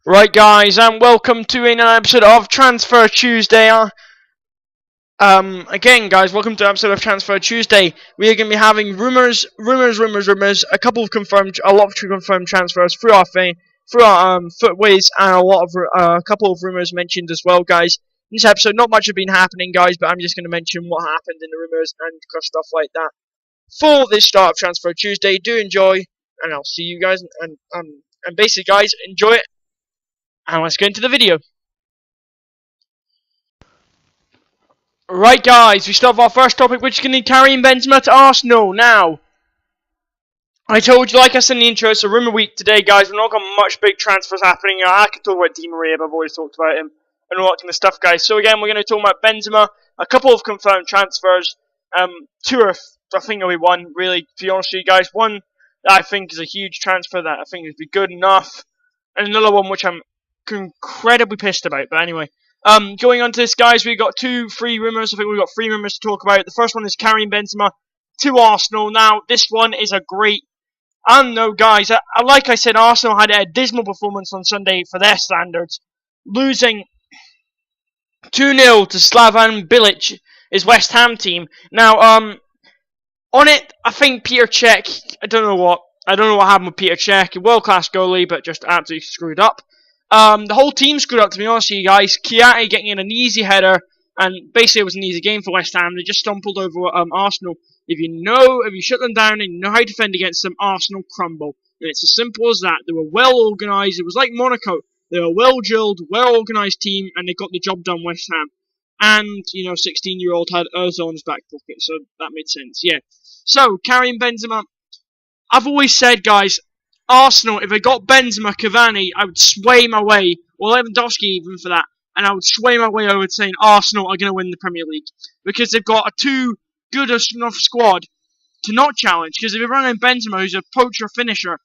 Right, guys, and welcome to another episode of Transfer Tuesday. Again, guys, welcome to an episode of Transfer Tuesday. We are going to be having rumors, a couple of a lot of confirmed transfers through our footways, and a couple of rumors mentioned as well, guys. In this episode, not much has been happening, guys, but I'm just going to mention what happened in the rumors and stuff like that. For this start of Transfer Tuesday, do enjoy, and I'll see you guys. And basically, guys, enjoy it. And let's get into the video. Right, guys, we start with our first topic, which is going to be carrying Benzema to Arsenal. Now, I told you, like I said in the intro, it's a rumour week today, guys. We're not got much big transfers happening. I could talk about Di Maria, but I've always talked about him and all that kind of stuff, guys. So again, we're going to talk about Benzema, a couple of confirmed transfers, two are, I think there'll be one, really, to be honest with you guys. One that I think is a huge transfer that I think would be good enough, and another one which I'm incredibly pissed about, but anyway. Going on to this, guys, we've got three rumours. I think we've got three rumours to talk about. The first one is carrying Benzema to Arsenal. Now, this one is a great... I don't know, guys. Like I said, Arsenal had a dismal performance on Sunday for their standards, losing 2-0 to Slavan Bilic, his West Ham team. Now, on it, I think Peter Cech, I don't know what happened with Peter Cech, a world-class goalie, but just absolutely screwed up. The whole team screwed up, to be honest with you guys. Chiati getting in an easy header, and basically it was an easy game for West Ham. They just stumbled over Arsenal. If you shut them down and you know how to defend against them, Arsenal crumble. And it's as simple as that. They were well organised. It was like Monaco. They were a well-drilled, well-organised team, and they got the job done, West Ham. And, 16-year-old had Ozil in his back pocket, so that made sense, yeah. So, carrying Benzema, I've always said, guys, Arsenal, if they got Benzema, Cavani, I would sway my way, or Lewandowski even for that, and I would sway my way over saying Arsenal are going to win the Premier League. Because they've got a too good enough squad to not challenge. Because if you're running Benzema, who's a poacher finisher,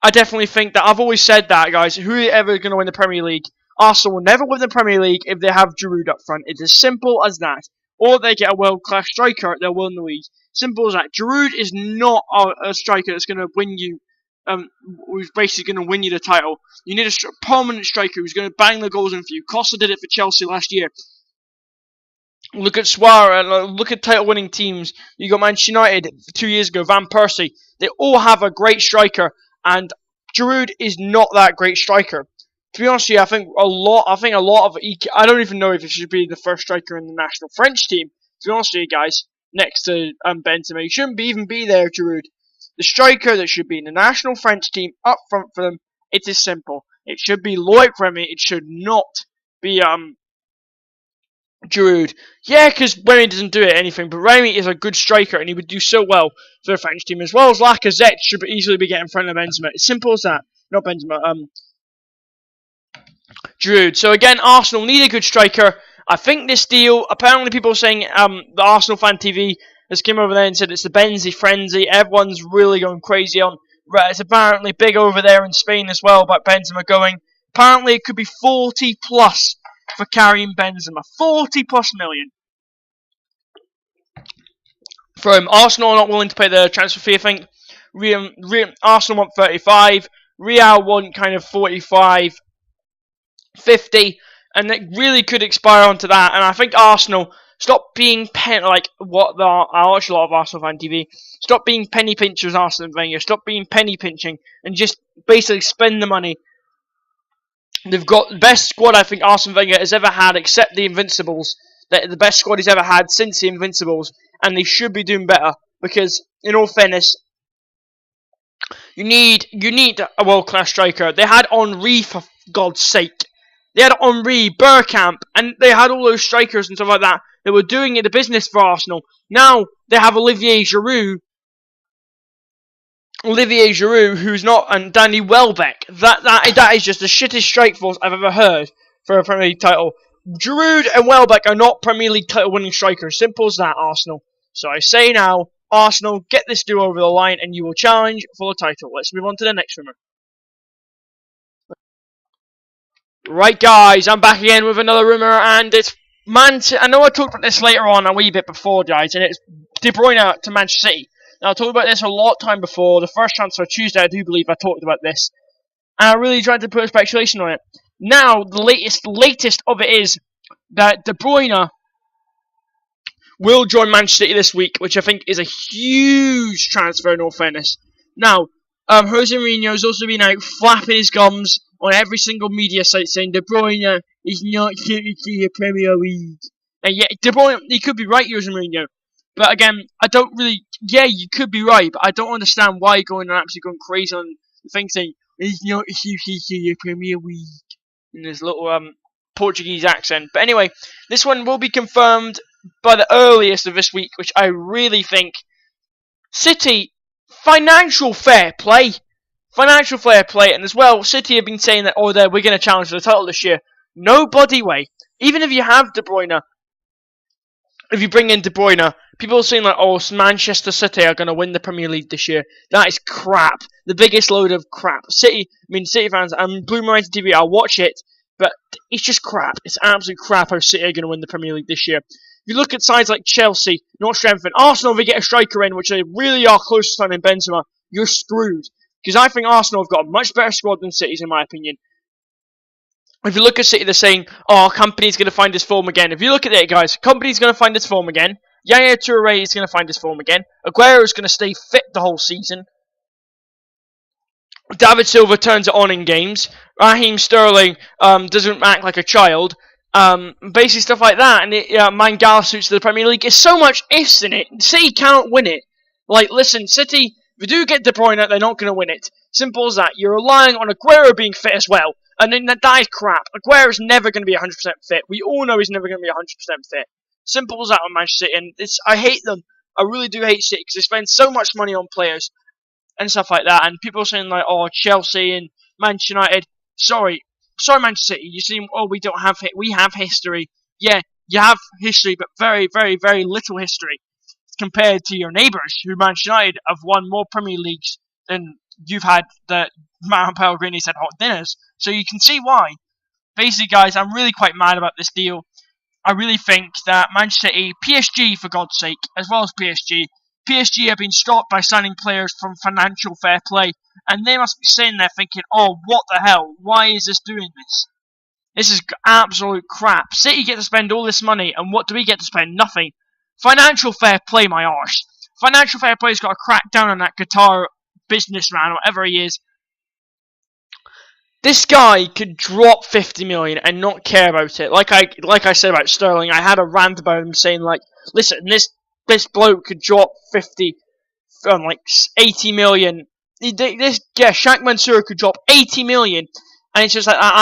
I definitely think that, I've always said that, guys, who are ever going to win the Premier League? Arsenal will never win the Premier League if they have Giroud up front. It's as simple as that. Or they get a world-class striker, they'll win the league. Simple as that. Giroud is not a striker that's going to win you, who's basically going to win you the title. You need a permanent striker who's going to bang the goals in for you. Costa did it for Chelsea last year. Look at Suarez, look at title-winning teams. You got Manchester United 2 years ago, Van Persie. They all have a great striker, and Giroud is not that great striker. To be honest with you, I think a lot of... I don't even know if it should be the first striker in the national French team. To be honest with you guys, next to Benzema. He shouldn't even be there, Giroud. The striker that should be in the national French team up front for them, it is simple. It should be Loic Remy. It should not be Giroud. Yeah, because Remy doesn't do anything, but Remy is a good striker and he would do so well for the French team, as well as Lacazette should easily be getting in front of Benzema. It's simple as that. Not Benzema, Giroud. So again, Arsenal need a good striker. I think this deal, apparently people are saying, the Arsenal Fan TV has come over there and said it's the Benzi frenzy. Everyone's really going crazy on. It's apparently big over there in Spain as well about Benzema going. Apparently it could be 40 plus for carrying Benzema. 40 plus million. For him. Arsenal are not willing to pay the transfer fee, I think. Arsenal want 35. Real want kind of 45. 50, and it really could expire onto that. And I think Arsenal stop being I watch a lot of Arsenal Fan TV. Stop being penny pinchers, Arsene Wenger. Stop being penny pinching and just basically spend the money. They've got the best squad I think Arsene Wenger has ever had, except the Invincibles. The best squad he's ever had since the Invincibles, and they should be doing better because, in all fairness, you need a world-class striker. They had Henry, for God's sake. They had Henry, Bergkamp, and they had all those strikers and stuff like that. They were doing it the business for Arsenal. Now they have Olivier Giroud, who's not, and Danny Welbeck. That is just the shittest strike force I've ever heard for a Premier League title. Giroud and Welbeck are not Premier League title-winning strikers. Simple as that, Arsenal. So I say now, Arsenal, get this deal over the line, and you will challenge for the title. Let's move on to the next rumour. Right, guys, I'm back again with another rumour, and it's I know I talked about this later on a wee bit before, guys, and it's De Bruyne to Manchester City. Now, I talked about this a lot of time before. The first transfer Tuesday, I do believe I talked about this. and I really tried to put a speculation on it. Now, the latest of it is that De Bruyne will join Manchester City this week, which I think is a huge transfer in all fairness. Now, Jose Mourinho has also been out flapping his gums on every single media site saying De Bruyne is not suited to the Premier League. And yet, De Bruyne, he could be right, Jose Mourinho. But again, I don't really, yeah, you could be right, but I don't understand why you're going and actually going crazy on the thing saying, he's not suited to the Premier League. In this little, Portuguese accent. But anyway, this one will be confirmed by the earliest of this week, which I really think City, financial fair play, and as well, City have been saying that, we're going to challenge for the title this year. No bloody way. Even if you have De Bruyne, if you bring in De Bruyne, people are saying like, Manchester City are going to win the Premier League this year. That is crap. The biggest load of crap. City fans, Blue Mountain TV, I'll watch it, but it's just crap. It's absolute crap how City are going to win the Premier League this year. If you look at sides like Chelsea, not strengthened. Arsenal, if they get a striker in, which they really are close to signing Benzema, you're screwed. Because I think Arsenal have got a much better squad than City's, in my opinion. If you look at City, they're saying, Kompany's going to find his form again. If you look at it, guys, Kompany's going to find his form again. Yaya Toure is going to find his form again. Aguero is going to stay fit the whole season. David Silva turns it on in games. Raheem Sterling doesn't act like a child. Basically stuff like that. And Mangala suits to the Premier League. There's so much ifs in it. City cannot win it. Like, listen, City, if you do get De Bruyne, they're not going to win it. Simple as that. You're relying on Aguero being fit as well. And then that is crap. Aguero's never going to be 100% fit. We all know he's never going to be 100% fit. Simple as that on Manchester City. And I hate them. I really do hate City because they spend so much money on players and stuff like that. And people are saying like, Chelsea and Manchester United. Sorry, Manchester City. You see, we have history. Yeah, you have history, but very, very, very little history compared to your neighbours, who Manchester United have won more Premier Leagues than you've had the Matt Pellegrini's had hot dinners. So you can see why. Basically, guys, I'm really quite mad about this deal. I really think that Manchester City, PSG for God's sake, as well as PSG have been stopped by signing players from financial fair play, and they must be sitting there thinking, what the hell? Why is this doing this? This is absolute crap. City get to spend all this money, and what do we get to spend? Nothing. Financial fair play, my arse. Financial fair play's got to crack down on that Qatar businessman, whatever he is. This guy could drop 50 million and not care about it. Like I said about Sterling, I had a rant about him saying like, listen, this bloke could drop 80 million. Shaq Mansour could drop 80 million, and it's just like an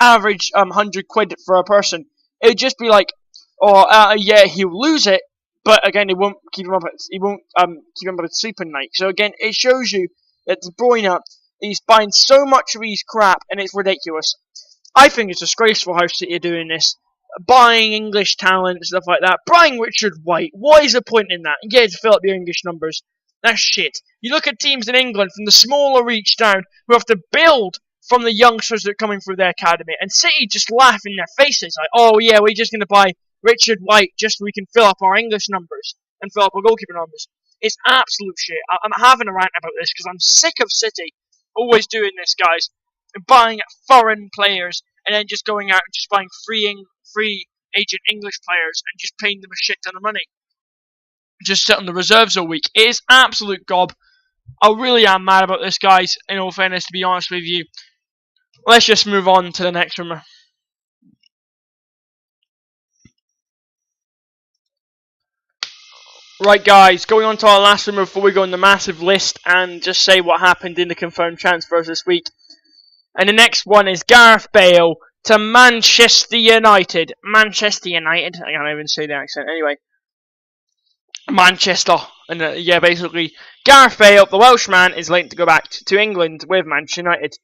average 100 quid for a person. It would just be like, he'll lose it, but again, it won't keep him up. He won't keep him up sleeping night. So again, it shows you that De Bruyne, he's buying so much of his crap, and it's ridiculous. I think it's disgraceful how City are doing this. Buying English talent and stuff like that. Buying Richard White. What is the point in that? Yeah, to fill up your English numbers. That's shit. You look at teams in England from the smaller reach down who have to build from the youngsters that are coming through their academy. And City just laugh in their faces. Like, we're just going to buy Richard White just so we can fill up our English numbers and fill up our goalkeeper numbers. It's absolute shit. I'm having a rant about this because I'm sick of City always doing this, guys. Buying foreign players and then just going out and just buying free agent English players and just paying them a shit ton of money. Just sit on the reserves all week. It is absolute gob. I really am mad about this, guys, in all fairness, to be honest with you. Let's just move on to the next rumour. Right, guys, going on to our last rumour before we go on the massive list and just say what happened in the confirmed transfers this week. And the next one is Gareth Bale to Manchester United. Manchester United? I can't even say the accent. Anyway. Manchester. And basically, Gareth Bale, the Welshman, is linked to go back to England with Manchester United.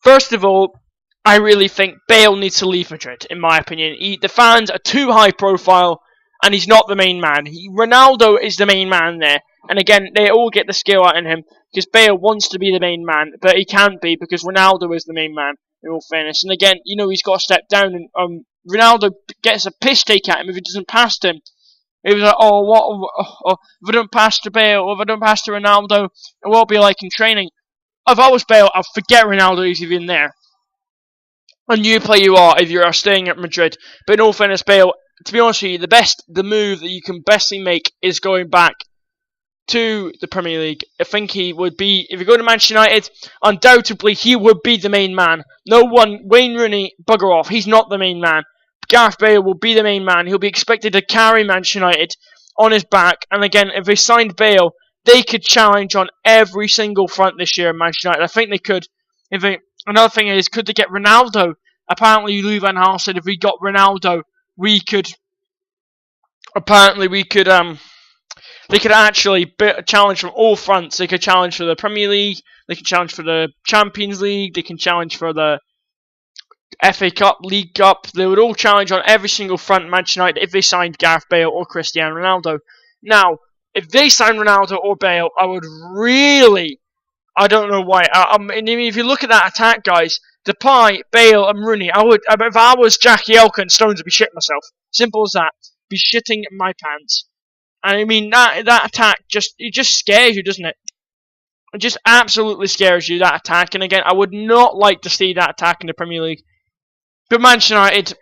First of all, I really think Bale needs to leave Madrid, in my opinion. The fans are too high profile, and he's not the main man. Ronaldo is the main man there. And again, they all get the skill out in him, because Bale wants to be the main man, but he can't be, because Ronaldo is the main man, in all fairness. And again, he's got to step down, and Ronaldo gets a piss take at him if he doesn't pass him. He was like, if I don't pass to Bale, or if I don't pass to Ronaldo, it won't be like in training. If I was Bale, I'd forget Ronaldo is even there. A new player you are if you are staying at Madrid. But in all fairness, Bale, to be honest with you, the move that you can bestly make is going back to the Premier League. I think he would be, if you go to Manchester United, undoubtedly he would be the main man. No one, Wayne Rooney, bugger off, he's not the main man. Gareth Bale will be the main man. He'll be expected to carry Manchester United on his back. And again, if they signed Bale, they could challenge on every single front this year in Manchester United. I think they could. Another thing is, could they get Ronaldo? Apparently, Louis van Gaal said if we got Ronaldo, we could. Apparently, they could actually challenge from all fronts. They could challenge for the Premier League. They could challenge for the Champions League. They can challenge for the FA Cup, League Cup. They would all challenge on every single front, Manchester United, if they signed Gareth Bale or Cristiano Ronaldo. Now, if they signed Ronaldo or Bale, I would really... I don't know why. I mean, if you look at that attack, guys, Depay, Bale, and Rooney, if I was Jackie Elkin, Stones would be shitting myself. Simple as that. Be shitting my pants. And I mean, that attack it just scares you, doesn't it? It just absolutely scares you, that attack. And again, I would not like to see that attack in the Premier League. But Manchester United,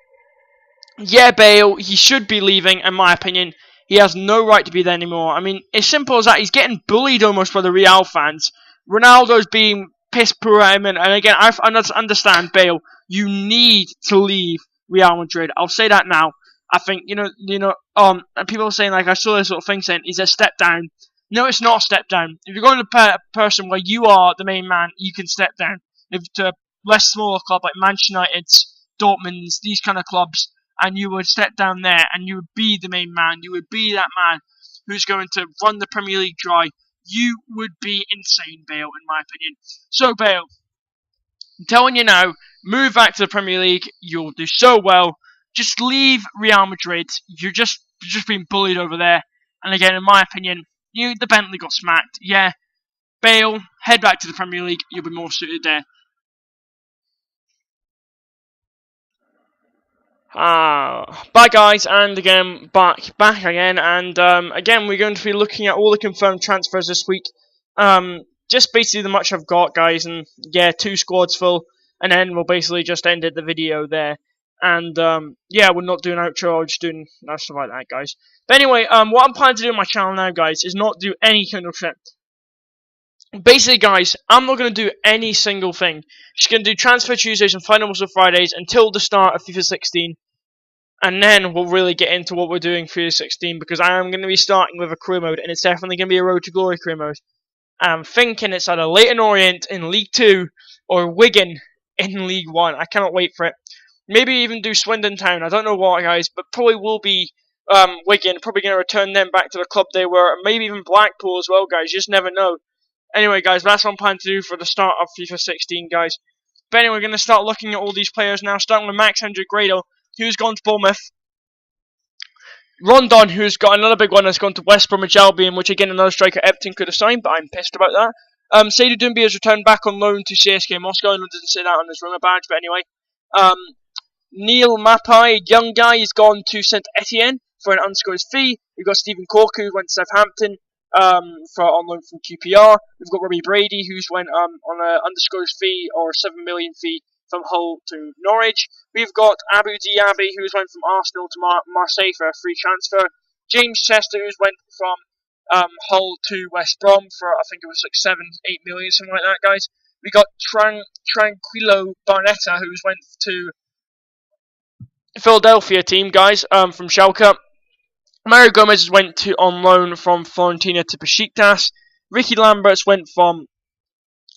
yeah, Bale, he should be leaving, in my opinion. He has no right to be there anymore. I mean, as simple as that. He's getting bullied almost by the Real fans. Ronaldo's being piss poor at him. And again, I understand, Bale, you need to leave Real Madrid. I'll say that now. I think, and people are saying, like, I saw this sort of thing saying, he's a step down. No, it's not a step down. If you're going to a person where you are the main man, you can step down. If to a less smaller club like Manchester United's, Dortmund's, these kind of clubs, and you would step down there and you would be the main man, you would be that man who's going to run the Premier League dry, you would be insane, Bale, in my opinion. So, Bale, I'm telling you now, move back to the Premier League, you'll do so well. Just leave Real Madrid. You're just being bullied over there. And again, in my opinion, the Bentley got smacked. Yeah, Bale, head back to the Premier League. You'll be more suited there. Bye guys, and again, back again, and again, we're going to be looking at all the confirmed transfers this week. Just basically the much I've got, guys, and yeah, 2 squads full, and then we'll basically just end the video there. And yeah, we're not doing outro, we're just doing stuff like that, guys. But anyway, what I'm planning to do on my channel now, guys, is not do any kind of shit. Basically, guys, I'm not going to do any single thing. Just going to do Transfer Tuesdays and Finals of Fridays until the start of FIFA 16. And then we'll really get into what we're doing for FIFA 16, because I am going to be starting with a career mode, and it's definitely going to be a Road to Glory career mode. I'm thinking it's either Leyton Orient in League 2 or Wigan in League 1. I cannot wait for it. Maybe even do Swindon Town. I don't know what, guys, but probably will be Wigan. Probably going to return them back to the club they were. Maybe even Blackpool as well, guys. You just never know. Anyway, guys, that's what I'm planning to do for the start of FIFA 16, guys. But anyway, we're going to start looking at all these players now, starting with Max Grado, who's gone to Bournemouth. Rondon, who's got another big one, has gone to West Bromwich Albion, which again, another striker Everton could have signed, but I'm pissed about that. Seydou Doumbia has returned back on loan to CSKA Moscow, and doesn't say that on his rumour badge, but anyway. Neil Mapai, young guy, has gone to Saint Etienne for an undisclosed fee. We've got Stephen Corku, who went to Southampton on loan from QPR. We've got Robbie Brady, who's went on an undisclosed fee or $7 million fee from Hull to Norwich. We've got Abu Diaby, who's went from Arsenal to Marseille for a free transfer. James Chester, who's went from Hull to West Brom for, I think it was like 7-8 million, something like that, guys. We got Tranquillo Barnetta, who's went to Philadelphia team, guys, from Schalke. Mario Gomez went on loan from Fiorentina to Besiktas. Ricky Lamberts went from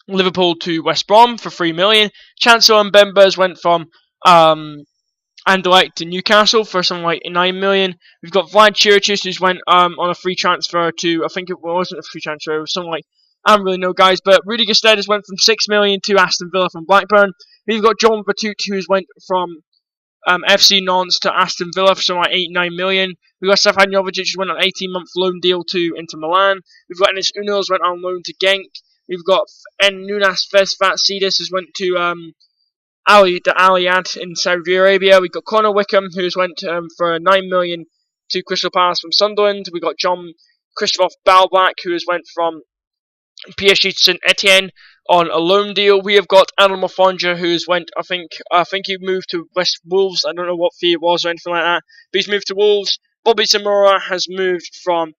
Liverpool to West Brom for 3 million. Chancellor Mbemba's went from Anderlecht to Newcastle for something like 9 million. We've got Vlad Chiriches, who's went on a free transfer to, I think it wasn't a free transfer, it was something like, I don't really know, guys, but Rudiger Stedes went from 6 million to Aston Villa from Blackburn. We've got John Batut, who's went from FC Nantes to Aston Villa for something like 8-9 million. We've got Stefan Jovic, who went on an 18-month loan deal to Inter Milan. We've got Enes Unals, went on loan to Genk. We've got Nunas Vezvatsidis, who's went to Aliyad in Saudi Arabia. We've got Connor Wickham, who's went for 9 million to Crystal Palace from Sunderland. We've got John Christophe Balbach, who has went from PSG to Saint Etienne on a loan deal. We have got Adam Mofonja, who's went. I think he moved to West Wolves. I don't know what fee it was or anything like that, but he's moved to Wolves. Bobby Zamora has moved from.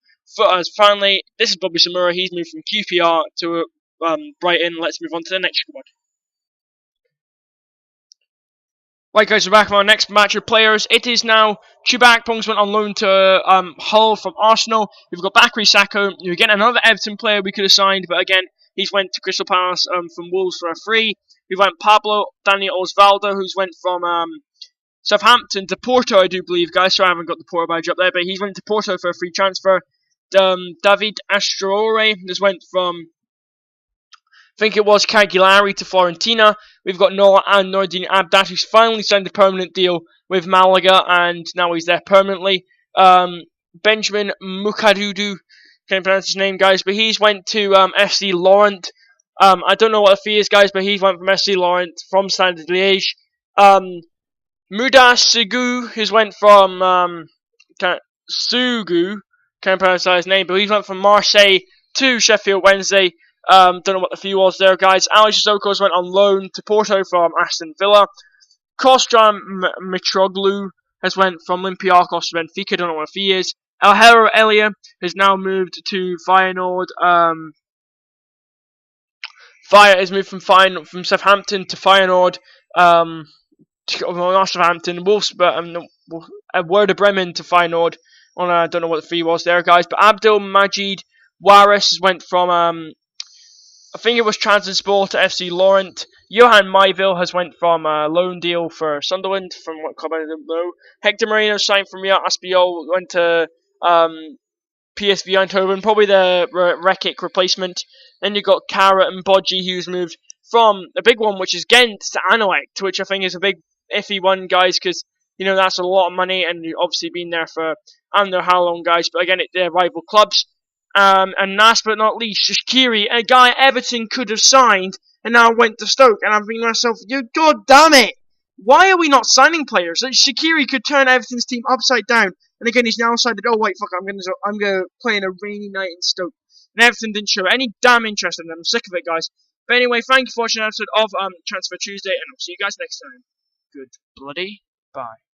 Finally, this is Bobby Zamora. He's moved from QPR to Brighton. Let's move on to the next squad. Right, guys, we're back on our next match of players. It is now Chuba Akpong's went on loan to Hull from Arsenal. We've got Bakary Sakho. We're getting another Everton player we could have signed, but again, he's went to Crystal Palace from Wolves for a free. We went Pablo Daniel Osvaldo, who's went from Southampton to Porto, I do believe, guys. So I haven't got the Porto badge up there, but he's went to Porto for a free transfer. David Astroore has went from, I think it was Cagliari to Fiorentina. We've got Noah and Nordin Abdat, who's finally signed a permanent deal with Malaga, and now he's there permanently. Benjamin Mukadudu, can't pronounce his name, guys, but he's went to FC Laurent. I don't know what the fee is, guys, but he went from FC Laurent from Standard Liège. Muda Sugu, who's went from Sugu, can't pronounce his name, but he went from Marseille to Sheffield Wednesday. Don't know what the fee was there, guys. Alex Zokos went on loan to Porto from Aston Villa. Kostram Mitroglou has went from Olympiacos to Benfica. Don't know what the fee is. Alhero Elia has now moved to Feyenoord. Fire has moved from Southampton to Feyenoord. Not Southampton. Werder Bremen to Feyenoord. I don't know what the fee was there, guys. But Abdul Majid Waris went from I think it was Trabzonspor to FC Laurent. Johan Mayville has went from a loan deal for Sunderland, from what club I don't know. Hector Moreno signed from Real Aspiol, went to PSV Eindhoven, probably the Rekic replacement. Then you got Kara and Bodji, who's moved from a big one, which is Ghent, to Anderlecht, which I think is a big iffy one, guys, because that's a lot of money, and you've obviously been there for I don't know how long, guys. But again, they're rival clubs. And last but not least, Shaqiri, a guy Everton could have signed, and now went to Stoke. And I'm thinking to myself, God damn it! Why are we not signing players? Shaqiri could turn Everton's team upside down. And again, he's now decided, oh wait, fuck, I'm gonna play in a rainy night in Stoke. And Everton didn't show any damn interest in them. I'm sick of it, guys. But anyway, thank you for watching an episode of Transfer Tuesday, and I'll see you guys next time. Good bloody bye.